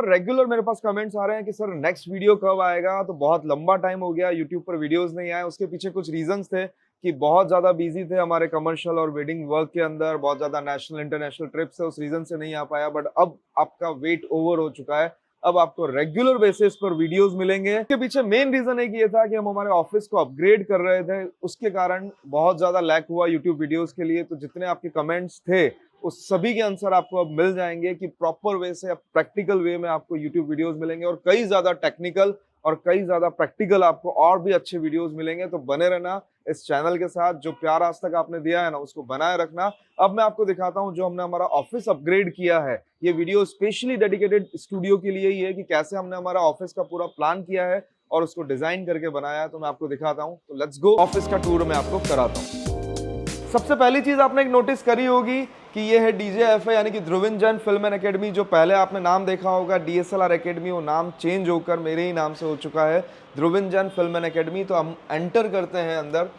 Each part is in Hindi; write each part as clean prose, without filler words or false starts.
पर रेगुलर मेरे पास कमेंट्स आ रहे हैं कि सर नेक्स्ट वीडियो कब आएगा। तो बहुत लंबा टाइम हो गया यूट्यूब पर वीडियोस नहीं आए। उसके पीछे कुछ रीजंस थे कि बहुत ज्यादा बिजी थे हमारे कमर्शियल और वेडिंग वर्क के अंदर, बहुत ज्यादा नेशनल इंटरनेशनल ट्रिप्स है, उस रीजन से नहीं आ पाया। बट अब आपका वेट ओवर हो चुका है, अब आपको रेगुलर बेसिस पर वीडियोस मिलेंगे। इसके पीछे मेन रीजन एक ये था कि हम हमारे ऑफिस को अपग्रेड कर रहे थे, उसके कारण बहुत ज्यादा लैक हुआ यूट्यूब वीडियोस के लिए। तो जितने आपके कमेंट्स थे उस सभी के आंसर आपको अब मिल जाएंगे कि प्रॉपर वे से, प्रैक्टिकल वे में आपको यूट्यूब वीडियोस मिलेंगे और कई ज्यादा टेक्निकल और कई ज्यादा प्रैक्टिकल आपको और भी अच्छे वीडियोस मिलेंगे। तो बने रहना इस चैनल के साथ। जो प्यार आज तक आपने दिया है ना, उसको बनाए रखना। अब मैं आपको दिखाता हूं जो हमने हमारा ऑफिस अपग्रेड किया है। ये वीडियो स्पेशली डेडिकेटेड स्टूडियो के लिए ही है कि कैसे हमने हमारा ऑफिस का पूरा प्लान किया है और उसको डिजाइन करके बनाया है। तो मैं आपको दिखाता हूं। तो लेट्स गो, ऑफिस का टूर मैं आपको कराता हूं। सबसे पहली चीज आपने एक नोटिस करी होगी कि ये है DJFA यानी कि Dhruvin Jain film and academy. जो पहले आपने नाम देखा होगा DSLR एकेडमी, वो नाम चेंज होकर मेरे ही नाम से हो चुका है, Dhruvin Jain film and academy. तो हम एंटर करते हैं अंदर।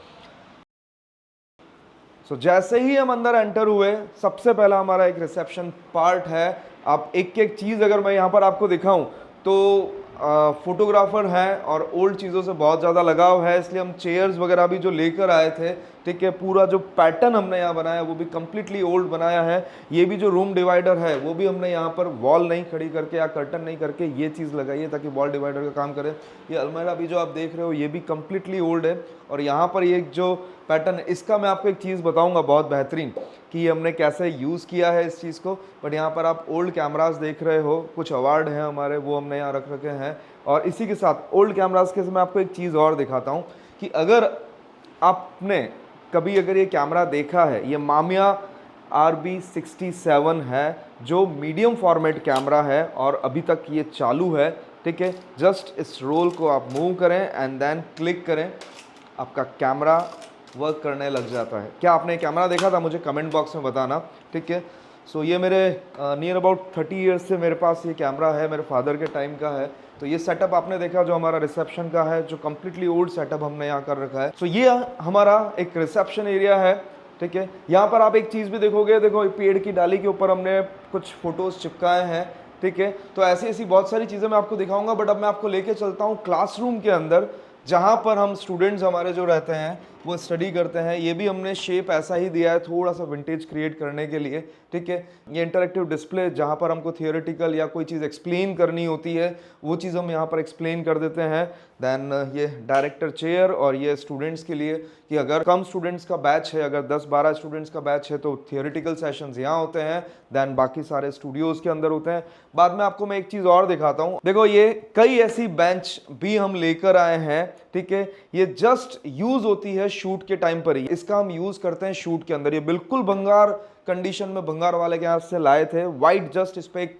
जैसे ही हम अंदर एंटर हुए, सबसे पहला हमारा एक रिसेप्शन पार्ट है। आप एक एक चीज अगर मैं यहाँ पर आपको दिखाऊं तो फोटोग्राफर है और ओल्ड चीज़ों से बहुत ज़्यादा लगाव है, इसलिए हम चेयर्स वगैरह भी जो लेकर आए थे, ठीक है, पूरा जो पैटर्न हमने यहाँ बनाया वो भी कम्प्लीटली ओल्ड बनाया है। ये भी जो रूम डिवाइडर है वो भी हमने यहाँ पर वॉल नहीं खड़ी करके या कर्टन नहीं करके ये चीज़ लगाई है ताकि वॉल डिवाइडर का काम करे। ये अलमारी भी जो आप देख रहे हो ये भी कम्प्लीटली ओल्ड है। और यहाँ पर ये जो पैटर्न है, इसका मैं आपको एक चीज़ बताऊँगा बहुत बेहतरीन कि हमने कैसे यूज़ किया है इस चीज़ को। बट यहाँ पर आप ओल्ड कैमरास देख रहे हो, कुछ अवार्ड हैं हमारे, वो हमने यहाँ रख रखे हैं। और इसी के साथ ओल्ड कैमरास के मैं आपको एक चीज़ और दिखाता हूँ कि अगर आपने कभी अगर ये कैमरा देखा है, ये मामिया RB67 है, जो मीडियम फॉर्मेट कैमरा है और अभी तक ये चालू है, ठीक है। जस्ट इस रोल को आप मूव करें एंड देन क्लिक करें, आपका कैमरा वर्क करने लग जाता है। क्या आपने कैमरा देखा था? मुझे कमेंट बॉक्स में बताना, ठीक है। सो ये मेरे नियर अबाउट 30 ईयर्स से मेरे पास ये कैमरा है, मेरे फादर के टाइम का है। तो ये सेटअप आपने देखा जो हमारा रिसेप्शन का है, जो कम्प्लीटली ओल्ड सेटअप हमने यहाँ कर रखा है। सो ये हमारा एक रिसेप्शन एरिया है, ठीक है। यहाँ पर आप एक चीज़ भी देखोगे, देखो पेड़ की डाली के ऊपर हमने कुछ फोटोज चिपकाए हैं, ठीक है। तो ऐसी ऐसी बहुत सारी चीज़ें मैं आपको दिखाऊंगा। बट अब मैं आपको लेके चलता हूँ क्लासरूम के अंदर, जहाँ पर हम स्टूडेंट्स हमारे जो रहते हैं वो स्टडी करते हैं। ये भी हमने शेप ऐसा ही दिया है, थोड़ा सा विंटेज क्रिएट करने के लिए, ठीक है। ये इंटरेक्टिव डिस्प्ले, जहाँ पर हमको थियोरेटिकल या कोई चीज़ एक्सप्लेन करनी होती है वो चीज़ हम यहाँ पर एक्सप्लेन कर देते हैं। देन ये डायरेक्टर चेयर, और ये स्टूडेंट्स के लिए कि अगर कम स्टूडेंट्स का बैच है, अगर 10-12 स्टूडेंट्स का बैच है तो थियोरेटिकल सेशंस यहाँ होते हैं, देन बाकी सारे स्टूडियोज़ के अंदर होते हैं। बाद में आपको मैं एक चीज़ और दिखाता हूँ। देखो ये कई ऐसी बेंच भी हम लेकर आए हैं, ठीक है। ये जस्ट यूज़ होती है शूट के टाइम पर ही, इसका हम यूज़ करते हैं शूट के अंदर। ये बिल्कुल भंगार कंडीशन में भंगार वाले के हाथ से लाए थे, वाइट, जस्ट इस पर एक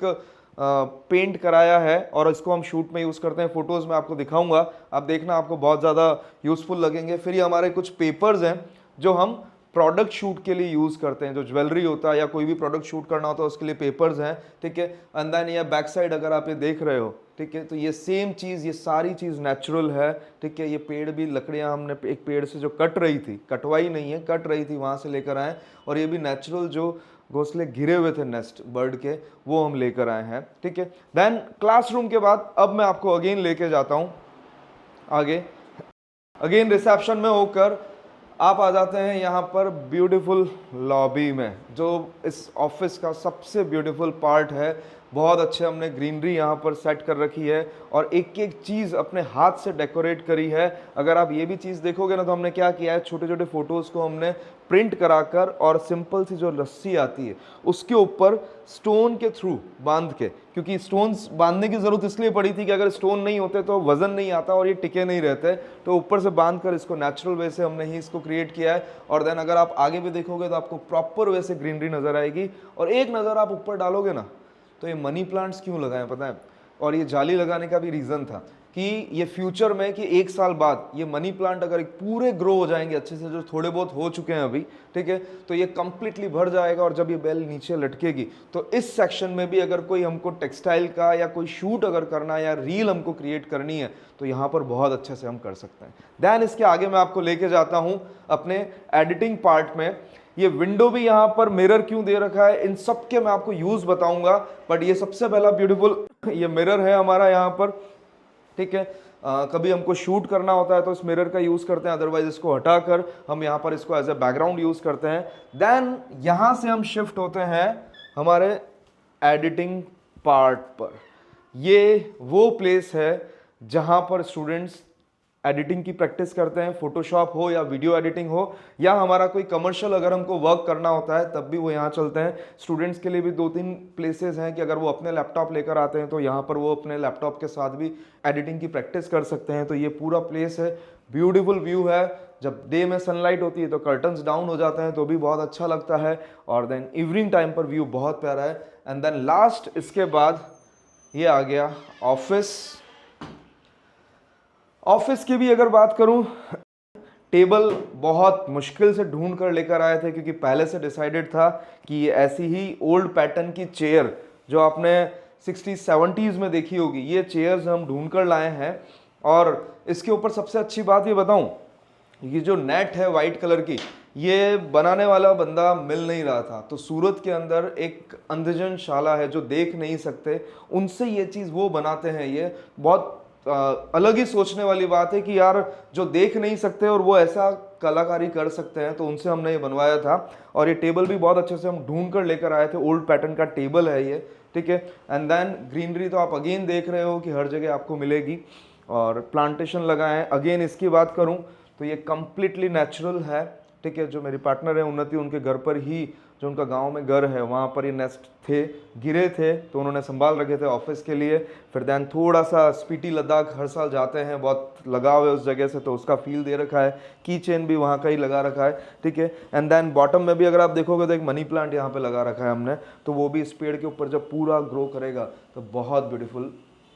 पेंट कराया है और इसको हम शूट में यूज़ करते हैं। फोटोज़ में आपको दिखाऊंगा, आप देखना, आपको बहुत ज़्यादा यूज़फुल लगेंगे। फिर ये हमारे कुछ पेपर्स हैं जो हम प्रोडक्ट शूट के लिए यूज़ करते हैं, जो ज्वेलरी होता है या कोई भी प्रोडक्ट शूट करना होता है उसके लिए पेपर्स हैं, ठीक है। एंड देन ये बैक साइड अगर आप ये देख रहे हो, ठीक है, तो ये सेम चीज़, ये सारी चीज़ नेचुरल है, ठीक है। ये पेड़ भी, लकड़ियाँ हमने एक पेड़ से जो कट रही थी, कटवाई नहीं है, कट रही थी, वहाँ से लेकर आए। और ये भी नेचुरल जो घोंसले घिरे हुए थे नेस्ट बर्ड के, वो हम लेकर आए हैं, ठीक है। देन क्लासरूम के बाद अब मैं आपको अगेन लेके जाता हूँ आगे। अगेन रिसेप्शन में होकर आप आ जाते हैं यहाँ पर ब्यूटीफुल लॉबी में, जो इस ऑफिस का सबसे ब्यूटीफुल पार्ट है। बहुत अच्छे हमने ग्रीनरी यहाँ पर सेट कर रखी है और एक एक चीज़ अपने हाथ से डेकोरेट करी है। अगर आप ये भी चीज़ देखोगे ना, तो हमने क्या किया है, छोटे छोटे फोटोज़ को हमने प्रिंट कराकर और सिंपल सी जो रस्सी आती है उसके ऊपर स्टोन के थ्रू बांध के, क्योंकि स्टोन्स बांधने की ज़रूरत इसलिए पड़ी थी कि अगर स्टोन नहीं होते तो वज़न नहीं आता और ये टिके नहीं रहते, तो ऊपर से बांध कर इसको नेचुरल वे से हमने ही इसको क्रिएट किया है। और देन अगर आप आगे भी देखोगे तो आपको प्रॉपर वे से ग्रीनरी नज़र आएगी। और एक नज़र आप ऊपर डालोगे ना, तो ये मनी प्लांट्स क्यों लगाए पता है? और ये जाली लगाने का भी रीज़न था कि ये फ्यूचर में, कि 1 साल बाद ये मनी प्लांट अगर एक पूरे ग्रो हो जाएंगे अच्छे से, जो थोड़े बहुत हो चुके हैं अभी, ठीक है, तो ये कंप्लीटली भर जाएगा। और जब ये बेल नीचे लटकेगी तो इस सेक्शन में भी अगर कोई हमको टेक्सटाइल का या कोई शूट अगर करना है या रील हमको क्रिएट करनी है तो यहाँ पर बहुत अच्छे से हम कर सकते हैं। देन इसके आगे मैं आपको लेके जाता हूँ अपने एडिटिंग पार्ट में। ये विंडो भी यहाँ पर मिरर क्यों दे रखा है, इन सब के मैं आपको यूज बताऊंगा। बट ये सबसे पहला ब्यूटीफुल ये मिरर है हमारा यहाँ पर, ठीक है। कभी हमको शूट करना होता है तो इस मिरर का यूज करते हैं, अदरवाइज इसको हटाकर हम यहाँ पर इसको एज ए बैकग्राउंड यूज करते हैं। देन यहाँ से हम शिफ्ट होते हैं हमारे एडिटिंग पार्ट पर। ये वो प्लेस है जहाँ पर स्टूडेंट्स एडिटिंग की प्रैक्टिस करते हैं, फोटोशॉप हो या वीडियो एडिटिंग हो, या हमारा कोई कमर्शियल अगर हमको वर्क करना होता है तब भी वो यहाँ चलते हैं। स्टूडेंट्स के लिए भी 2-3 प्लेसेस हैं कि अगर वो अपने लैपटॉप लेकर आते हैं तो यहाँ पर वो अपने लैपटॉप के साथ भी एडिटिंग की प्रैक्टिस कर सकते हैं। तो ये पूरा प्लेस है, ब्यूटीफुल व्यू है। जब डे में सनलाइट होती है तो कर्टन्स डाउन हो जाते हैं तो भी बहुत अच्छा लगता है, और देन इवनिंग टाइम पर व्यू बहुत प्यारा है। एंड देन लास्ट इसके बाद ये आ गया ऑफिस। ऑफिस की भी अगर बात करूं, टेबल बहुत मुश्किल से ढूंढ कर लेकर आए थे, क्योंकि पहले से डिसाइडेड था कि ये ऐसी ही ओल्ड पैटर्न की चेयर जो आपने 60s-70s में देखी होगी, ये चेयर्स हम ढूंढ कर लाए हैं। और इसके ऊपर सबसे अच्छी बात ये बताऊं, ये जो नेट है वाइट कलर की, ये बनाने वाला बंदा मिल नहीं रहा था। तो सूरत के अंदर एक अंधजन शाला है जो देख नहीं सकते, उनसे ये चीज़ वो बनाते हैं। ये बहुत अलग ही सोचने वाली बात है कि यार जो देख नहीं सकते और वो ऐसा कलाकारी कर सकते हैं, तो उनसे हमने ये बनवाया था। और ये टेबल भी बहुत अच्छे से हम ढूंढ कर लेकर आए थे, ओल्ड पैटर्न का टेबल है ये, ठीक है। एंड देन ग्रीनरी तो आप अगेन देख रहे हो कि हर जगह आपको मिलेगी, और प्लांटेशन लगाए। अगेन इसकी बात करूं तो ये कम्प्लीटली नेचुरल है, ठीक है। जो मेरी पार्टनर है उन्नति, उनके घर पर ही, जो उनका गांव में घर है वहाँ पर ये नेस्ट थे, गिरे थे तो उन्होंने संभाल रखे थे ऑफिस के लिए। फिर दैन थोड़ा सा स्पीति लद्दाख हर साल जाते हैं, बहुत लगाव है उस जगह से, तो उसका फील दे रखा है। की चेन भी वहाँ का ही लगा रखा है, ठीक है। एंड देन बॉटम में भी अगर आप देखोगे तो एक मनी प्लांट यहाँ पे लगा रखा है हमने, तो वो भी इस पेड़ के ऊपर जब पूरा ग्रो करेगा तो बहुत ब्यूटीफुल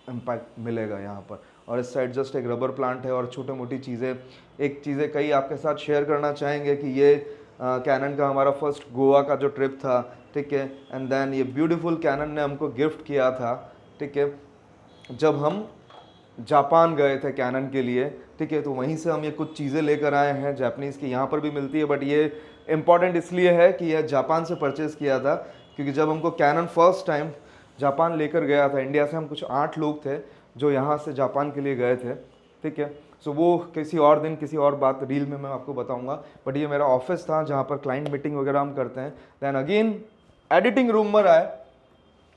इम्पैक्ट मिलेगा यहाँ पर। और इस साइड जस्ट एक रबर प्लांट है और छोटे मोटी चीज़ें। एक चीज़ें कई आपके साथ शेयर करना चाहेंगे कि ये कैनन का हमारा फर्स्ट गोवा का जो ट्रिप था, ठीक है। एंड देन ये ब्यूटीफुल कैनन ने हमको गिफ्ट किया था, ठीक है, जब हम जापान गए थे कैनन के लिए, ठीक है। तो वहीं से हम ये कुछ चीज़ें लेकर आए हैं जापानीज़ की, यहाँ पर भी मिलती है, बट ये इम्पॉर्टेंट इसलिए है कि यह जापान से परचेज़ किया था, क्योंकि जब हमको कैनन फर्स्ट टाइम जापान लेकर गया था, इंडिया से हम कुछ 8 लोग थे जो यहाँ से जापान के लिए गए थे, ठीक है। सो वो किसी और दिन किसी और बात रील में मैं आपको बताऊंगा। बट ये मेरा ऑफिस था जहाँ पर क्लाइंट मीटिंग वगैरह हम करते हैं। दैन अगेन एडिटिंग रूम में आए,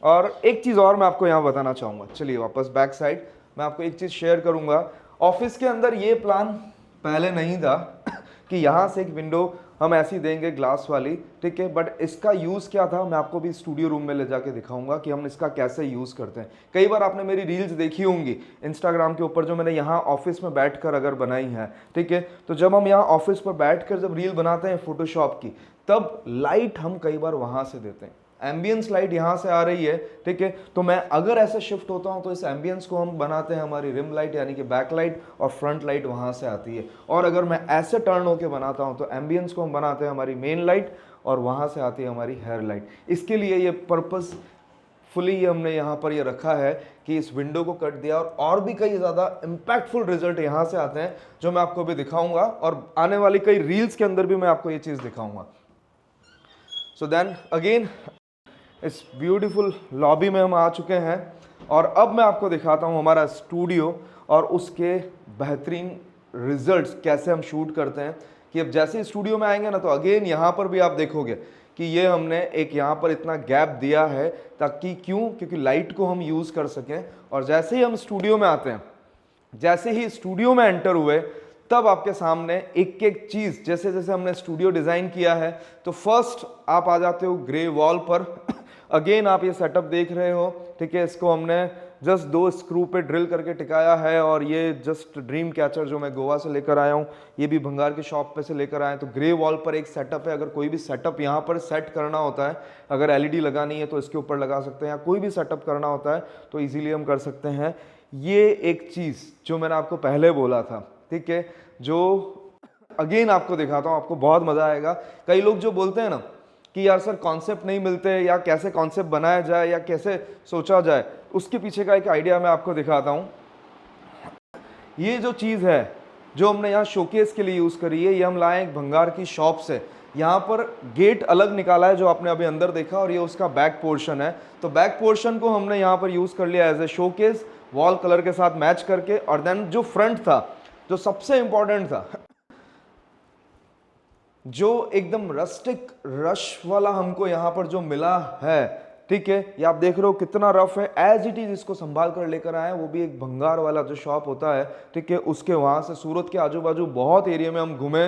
और एक चीज़ और मैं आपको यहाँ बताना चाहूँगा। चलिए वापस बैक साइड, मैं आपको एक चीज़ शेयर करूँगा। ऑफिस के अंदर ये प्लान पहले नहीं था कि यहाँ से एक विंडो हम ऐसी देंगे ग्लास वाली, ठीक है। बट इसका यूज़ क्या था मैं आपको भी स्टूडियो रूम में ले जाके दिखाऊंगा कि हम इसका कैसे यूज़ करते हैं। कई बार आपने मेरी रील्स देखी होंगी इंस्टाग्राम के ऊपर, जो मैंने यहाँ ऑफिस में बैठकर अगर बनाई है, ठीक है। तो जब हम यहाँ ऑफिस पर बैठकर जब रील बनाते हैं फोटोशॉप की, तब लाइट हम कई बार वहाँ से देते हैं। एम्बियंस लाइट यहाँ से आ रही है, ठीक है। तो मैं अगर ऐसे शिफ्ट होता हूँ तो इस एम्बियंस को हम बनाते हैं हमारी रिम लाइट यानी कि बैक लाइट, और फ्रंट लाइट वहाँ से आती है। और अगर मैं ऐसे टर्न होकर बनाता हूँ तो एम्बियंस को हम बनाते हैं हमारी मेन लाइट, और वहाँ से आती है हमारी हेयर लाइट। इसके लिए ये पर्पस फुली हमने यहाँ पर ये रखा है कि इस विंडो को कट दिया, और भी कई ज़्यादा इम्पैक्टफुल रिजल्ट यहाँ से आते हैं जो मैं आपको अभी दिखाऊंगा, और आने वाली कई रील्स के अंदर भी मैं आपको ये चीज़ दिखाऊंगा। सो देन अगेन इस ब्यूटीफुल लॉबी में हम आ चुके हैं, और अब मैं आपको दिखाता हूँ हमारा स्टूडियो और उसके बेहतरीन रिजल्ट्स कैसे हम शूट करते हैं। कि अब जैसे स्टूडियो में आएंगे ना, तो अगेन यहाँ पर भी आप देखोगे कि ये हमने एक यहाँ पर इतना गैप दिया है, ताकि क्योंकि लाइट को हम यूज़ कर सकें। और जैसे ही हम स्टूडियो में आते हैं, जैसे ही स्टूडियो में एंटर हुए, तब आपके सामने एक एक चीज़, जैसे जैसे हमने स्टूडियो डिज़ाइन किया है, तो फर्स्ट आप आ जाते हो ग्रे वॉल पर। अगेन आप ये सेटअप देख रहे हो, ठीक है। इसको हमने जस्ट 2 स्क्रू पे ड्रिल करके टिकाया है, और ये जस्ट ड्रीम कैचर जो मैं गोवा से लेकर आया हूँ, ये भी भंगार की शॉप पे से लेकर आए। तो ग्रे वॉल पर एक सेटअप है। अगर कोई भी सेटअप यहाँ पर सेट करना होता है, अगर एलईडी लगानी है तो इसके ऊपर लगा सकते हैं, या कोई भी सेटअप करना होता है तो ईजिली हम कर सकते हैं। ये एक चीज़ जो मैंने आपको पहले बोला था, ठीक है, जो अगेन आपको दिखाता हूँ, आपको बहुत मज़ा आएगा। कई लोग जो बोलते हैं ना कि यार सर कॉन्सेप्ट नहीं मिलते, या कैसे कॉन्सेप्ट बनाया जाए या कैसे सोचा जाए, उसके पीछे का एक आइडिया मैं आपको दिखाता हूँ। ये जो चीज़ है जो हमने यहाँ शोकेस के लिए यूज़ करी है, ये हम लाए एक भंगार की शॉप से, यहाँ पर गेट अलग निकाला है जो आपने अभी अंदर देखा, और ये उसका बैक पोर्शन है। तो बैक पोर्शन को हमने यहाँ पर यूज़ कर लिया as a showcase, wall colour के साथ मैच करके। और देन जो फ्रंट था, जो सबसे इंपॉर्टेंट था, जो एकदम रस्टिक रश वाला हमको यहाँ पर जो मिला है, ठीक है, ये आप देख रहे हो कितना रफ है, एज इट इज इसको संभाल कर लेकर आए, वो भी एक भंगार वाला जो शॉप होता है, ठीक है, उसके वहां से। सूरत के आजू बाजू बहुत एरिया में हम घूमे,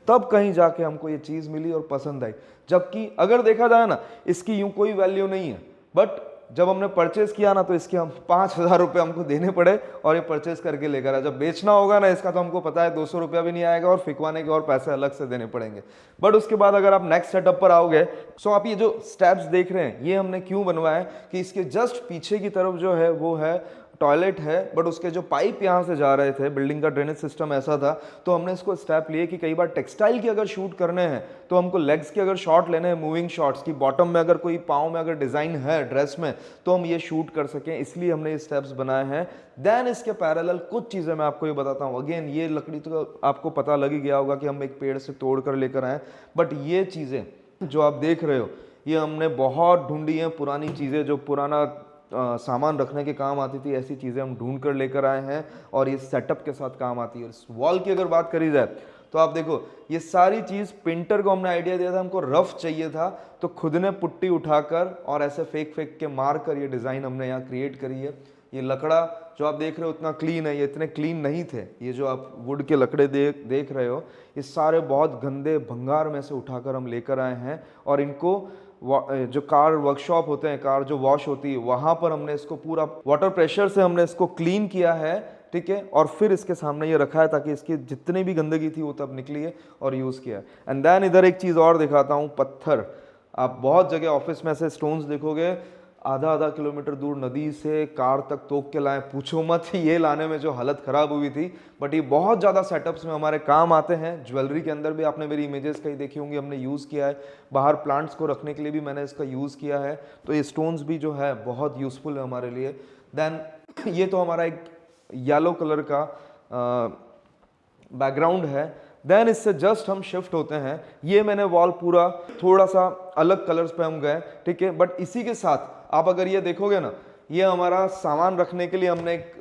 तब कहीं जाके हमको ये चीज मिली और पसंद आई। जबकि अगर देखा जाए ना, इसकी यूं कोई वैल्यू नहीं है, बट जब हमने परचेज किया ना, तो इसके हम 5,000 रुपये हमको देने पड़े और ये परचेज करके लेकर आए। जब बेचना होगा ना इसका, तो हमको पता है 200 रुपया भी नहीं आएगा और फिकवाने के और पैसे अलग से देने पड़ेंगे। बट उसके बाद अगर आप नेक्स्ट सेटअप पर आओगे, सो आप ये जो स्टेप्स देख रहे हैं, ये हमने क्यों बनवाया है कि इसके जस्ट पीछे की तरफ जो है वो है टॉयलेट है, बट उसके जो पाइप यहाँ से जा रहे थे, बिल्डिंग का ड्रेनेज सिस्टम ऐसा था, तो हमने इसको स्टेप लिए कि कई बार टेक्सटाइल की अगर शूट करने हैं, तो हमको लेग्स के अगर शॉट लेने हैं, मूविंग शॉट्स की, बॉटम में अगर कोई पाँव में अगर डिज़ाइन है ड्रेस में, तो हम ये शूट कर सकें, इसलिए हमने ये स्टेप्स बनाए हैं। देन इसके पैरेलल कुछ चीज़ें मैं आपको ये बताता हूँ। अगेन ये लकड़ी तो आपको पता लग ही गया होगा कि हम एक पेड़ से तोड़ कर लेकर आए, बट ये चीज़ें जो आप देख रहे हो, ये हमने बहुत ढूंढी हैं, पुरानी चीज़ें जो पुराना सामान रखने के काम आती थी, ऐसी चीज़ें हम ढूंढ कर लेकर आए हैं और ये सेटअप के साथ काम आती है। इस वॉल की अगर बात करी जाए, तो आप देखो ये सारी चीज़ पेंटर को हमने आइडिया दिया था, हमको रफ चाहिए था, तो खुद ने पुट्टी उठाकर और ऐसे फेंक फेंक के मार कर ये डिज़ाइन हमने यहाँ क्रिएट करी है। ये लकड़ा जो आप देख रहे हो उतना क्लीन है, ये इतने क्लीन नहीं थे। ये जो आप वुड के लकड़े देख रहे हो, ये सारे बहुत गंदे भंगार में से उठाकर हम लेकर आए हैं, और इनको जो कार वर्कशॉप होते हैं, कार जो वॉश होती है, वहाँ पर हमने इसको पूरा वाटर प्रेशर से हमने इसको क्लीन किया है, ठीक है, और फिर इसके सामने ये रखा है ताकि इसकी जितनी भी गंदगी थी वो तब निकली है और यूज़ किया है। एंड देन इधर एक चीज़ और दिखाता हूँ, पत्थर। आप बहुत जगह ऑफिस में ऐसे स्टोन्स देखोगे, आधा आधा किलोमीटर दूर नदी से कार तक तोप के लाए, पूछो मत ये लाने में जो हालत ख़राब हुई थी। बट ये बहुत ज़्यादा सेटअप्स में हमारे काम आते हैं। ज्वेलरी के अंदर भी आपने मेरी इमेजेस कहीं देखी होंगी, हमने यूज़ किया है, बाहर प्लांट्स को रखने के लिए भी मैंने इसका यूज़ किया है। तो ये स्टोन्स भी जो है बहुत यूज़फुल है हमारे लिए। देन ये तो हमारा एक येलो कलर का बैकग्राउंड है। देन इससे जस्ट हम शिफ्ट होते हैं, ये मैंने वॉल पूरा थोड़ा सा अलग कलर्स पे हम गए, ठीक है, बट इसी के साथ आप अगर ये देखोगे ना, ये हमारा सामान रखने के लिए हमने एक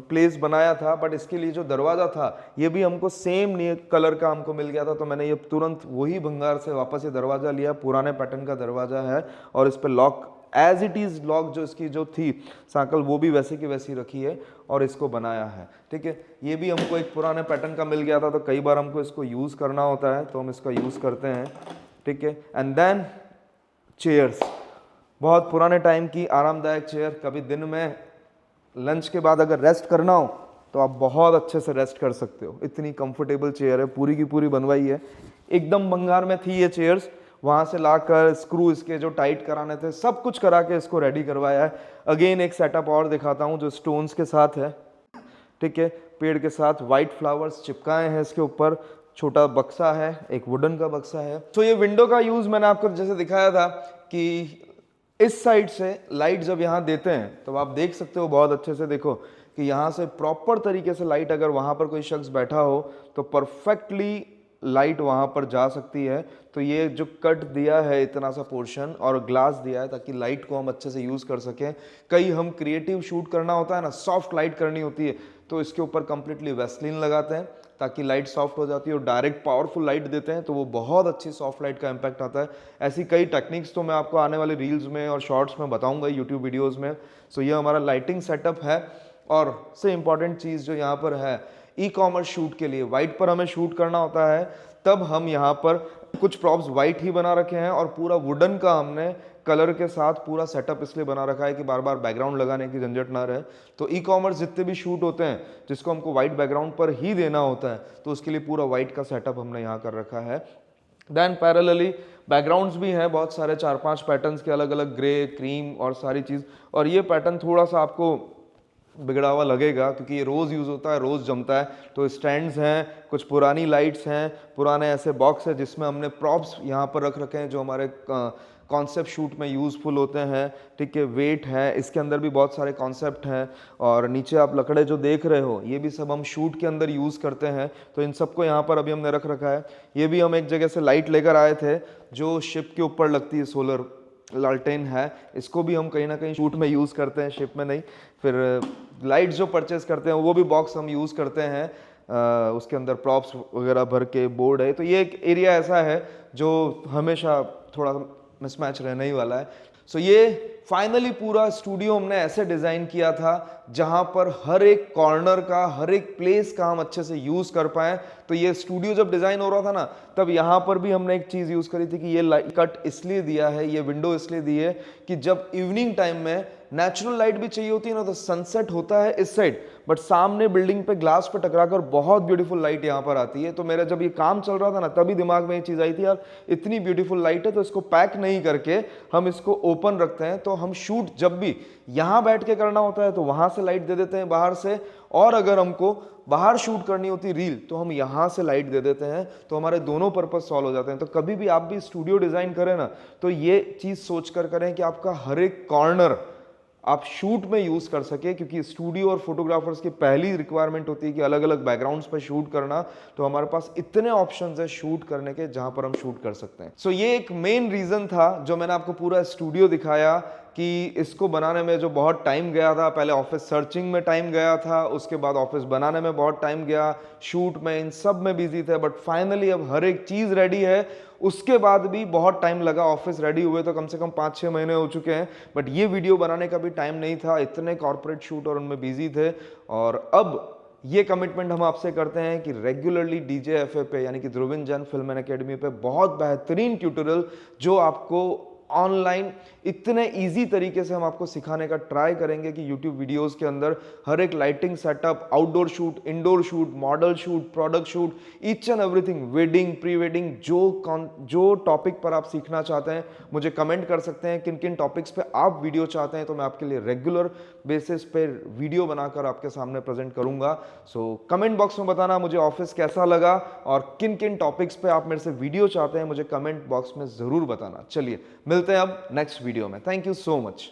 प्लेस बनाया था, बट इसके लिए जो दरवाज़ा था ये भी हमको सेम कलर का हमको मिल गया था, तो मैंने ये तुरंत वही भंगार से वापस ये दरवाज़ा लिया, पुराने पैटर्न का दरवाज़ा है, और इस पर lock as it is lock जो इसकी जो थी साइकिल, वो भी वैसे की वैसी रखी है और इसको बनाया है, ठीक है। ये भी हमको एक पुराने पैटर्न का मिल गया था, तो कई बार हमको इसको यूज़ करना होता है, तो हम इसका यूज़ करते हैं, ठीक है। एंड देन चेयर्स, बहुत पुराने टाइम की आरामदायक चेयर। कभी दिन में लंच के बाद अगर रेस्ट करना हो तो आप बहुत अच्छे से रेस्ट कर सकते हो, इतनी कंफर्टेबल चेयर है, पूरी की पूरी बनवाई है। एकदम भंगार में थी ये चेयर्स, वहाँ से लाकर स्क्रू इसके जो टाइट कराने थे सब कुछ करा के इसको रेडी करवाया है। अगेन एक सेटअप और दिखाता हूँ जो स्टोन्स के साथ है, ठीक है, पेड़ के साथ वाइट फ्लावर्स चिपकाए हैं इसके ऊपर, छोटा बक्सा है, एक वुडन का बक्सा है। तो ये विंडो का यूज़ मैंने आपको जैसे दिखाया था कि इस साइड से लाइट जब यहाँ देते हैं तो आप देख सकते हो बहुत अच्छे से, देखो कि यहाँ से प्रॉपर तरीके से लाइट, अगर वहाँ पर कोई शख्स बैठा हो तो परफेक्टली लाइट वहाँ पर जा सकती है। तो ये जो कट दिया है इतना सा पोर्शन और ग्लास दिया है ताकि लाइट को हम अच्छे से यूज़ कर सकें। कई हम क्रिएटिव शूट करना होता है ना, सॉफ्ट लाइट करनी होती है, तो इसके ऊपर कंप्लीटली वैसलीन लगाते हैं ताकि लाइट सॉफ्ट हो जाती है, और डायरेक्ट पावरफुल लाइट देते हैं तो वो बहुत अच्छी सॉफ्ट लाइट का इम्पैक्ट आता है। ऐसी कई टेक्निक्स तो मैं आपको आने वाले रील्स में और शॉर्ट्स में बताऊंगा यूट्यूब वीडियोज़ में। सो ये हमारा लाइटिंग सेटअप है। और सबसे इम्पॉर्टेंट चीज़ जो यहाँ पर है, ई कॉमर्स शूट के लिए वाइट पर हमें शूट करना होता है, तब हम यहाँ पर कुछ प्रॉप्स वाइट ही बना रखे हैं और पूरा वुडन का हमने कलर के साथ पूरा सेटअप इसलिए बना रखा है कि बार बार बैकग्राउंड लगाने की झंझट ना रहे। तो ई कॉमर्स जितने भी शूट होते हैं जिसको हमको वाइट बैकग्राउंड पर ही देना होता है, तो उसके लिए पूरा वाइट का सेटअप हमने यहाँ कर रखा है। देन पैरेलली बैकग्राउंड्स भी हैं बहुत सारे, 4-5 पैटर्न्स के अलग अलग, ग्रे, क्रीम और सारी चीज़। और ये पैटर्न थोड़ा सा आपको बिगड़ा हुआ लगेगा क्योंकि ये रोज़ यूज़ होता है, रोज़ जमता है। तो स्टैंड्स हैं, कुछ पुरानी लाइट्स हैं, पुराने ऐसे बॉक्स है जिसमें हमने प्रॉप्स यहाँ पर रख रखे हैं जो हमारे कॉन्सेप्ट शूट में यूज़फुल होते हैं, ठीक है। वेट है, इसके अंदर भी बहुत सारे कॉन्सेप्ट हैं, और नीचे आप लकड़े जो देख रहे हो ये भी सब हम शूट के अंदर यूज़ करते हैं। तो इन सबको यहाँ पर अभी हमने रख रखा है। ये भी हम एक जगह से लाइट लेकर आए थे जो शिप के ऊपर लगती है, सोलर लालटेन है, इसको भी हम कहीं ना कहीं शूट में यूज़ करते हैं, शिप में नहीं। फिर लाइट जो परचेज करते हैं वो भी बॉक्स हम यूज़ करते हैं, उसके अंदर प्रॉप्स वगैरह भर के बोर्ड है। तो ये एक एरिया ऐसा है जो हमेशा थोड़ा मिसमैच रहने ही वाला है। सो ये फाइनली पूरा स्टूडियो हमने ऐसे डिज़ाइन किया था जहां पर हर एक कॉर्नर का, हर एक प्लेस का हम अच्छे से यूज़ कर पाएँ। तो ये स्टूडियो जब डिज़ाइन हो रहा था ना, तब यहाँ पर भी हमने एक चीज़ यूज़ करी थी कि ये लाइट कट इसलिए दिया है, ये विंडो इसलिए दी है कि जब इवनिंग टाइम में नेचुरल लाइट भी चाहिए होती है ना, तो सनसेट होता है इस साइड, बट सामने बिल्डिंग पे ग्लास पे टकराकर बहुत ब्यूटीफुल लाइट यहाँ पर आती है। तो मेरा जब ये काम चल रहा था ना, तभी दिमाग में ये चीज़ आई थी, यार इतनी ब्यूटीफुल लाइट है तो इसको पैक नहीं करके हम इसको ओपन रखते हैं। तो हम शूट जब भी यहाँ बैठ के करना होता है तो वहाँ से लाइट दे देते हैं बाहर से, और अगर हमको बाहर शूट करनी होती रील तो हम यहाँ से लाइट दे देते हैं। तो हमारे दोनों पर्पस सॉल्व हो जाते हैं। तो कभी भी आप भी स्टूडियो डिज़ाइन करें ना, तो ये चीज़ सोच कर करें कि आपका हर एक कॉर्नर आप शूट में यूज़ कर सके, क्योंकि स्टूडियो और फोटोग्राफर्स की पहली रिक्वायरमेंट होती है कि अलग अलग बैकग्राउंड्स पर शूट करना। तो हमारे पास इतने ऑप्शंस है शूट करने के जहां पर हम शूट कर सकते हैं। सो ये एक मेन रीज़न था जो मैंने आपको पूरा स्टूडियो दिखाया कि इसको बनाने में जो बहुत टाइम गया था। पहले ऑफिस सर्चिंग में टाइम गया था, उसके बाद ऑफिस बनाने में बहुत टाइम गया, शूट में, इन सब में बिजी थे, बट फाइनली अब हर एक चीज़ रेडी है। उसके बाद भी बहुत टाइम लगा, ऑफिस रेडी हुए तो कम से कम 5-6 महीने हो चुके हैं, बट ये वीडियो बनाने का भी टाइम नहीं था, इतने कॉर्पोरेट शूट और उनमें बिजी थे। और अब ये कमिटमेंट हम आपसे करते हैं कि रेगुलरली DJFA पे, यानी कि Dhruvin Jain film and academy पे, बहुत बेहतरीन ट्यूटोरियल जो आपको ऑनलाइन इतने इजी तरीके से हम आपको सिखाने का ट्राई करेंगे कि YouTube वीडियोस के अंदर हर एक lighting setup, outdoor shoot, indoor shoot, model shoot, product shoot, each and everything, wedding, pre wedding, जो टॉपिक पर आप सीखना चाहते हैं मुझे कमेंट कर सकते हैं किन किन टॉपिक्स पे आप वीडियो चाहते हैं, तो मैं आपके लिए रेगुलर बेसिस पे वीडियो बनाकर आपके सामने प्रेजेंट करूंगा। सो कमेंट बॉक्स में बताना मुझे ऑफिस कैसा लगा और किन किन टॉपिक्स पे आप मेरे से वीडियो चाहते हैं, मुझे कमेंट बॉक्स में जरूर बताना। चलिए मिलते हैं अब नेक्स्ट वीडियो में। Thank you so much.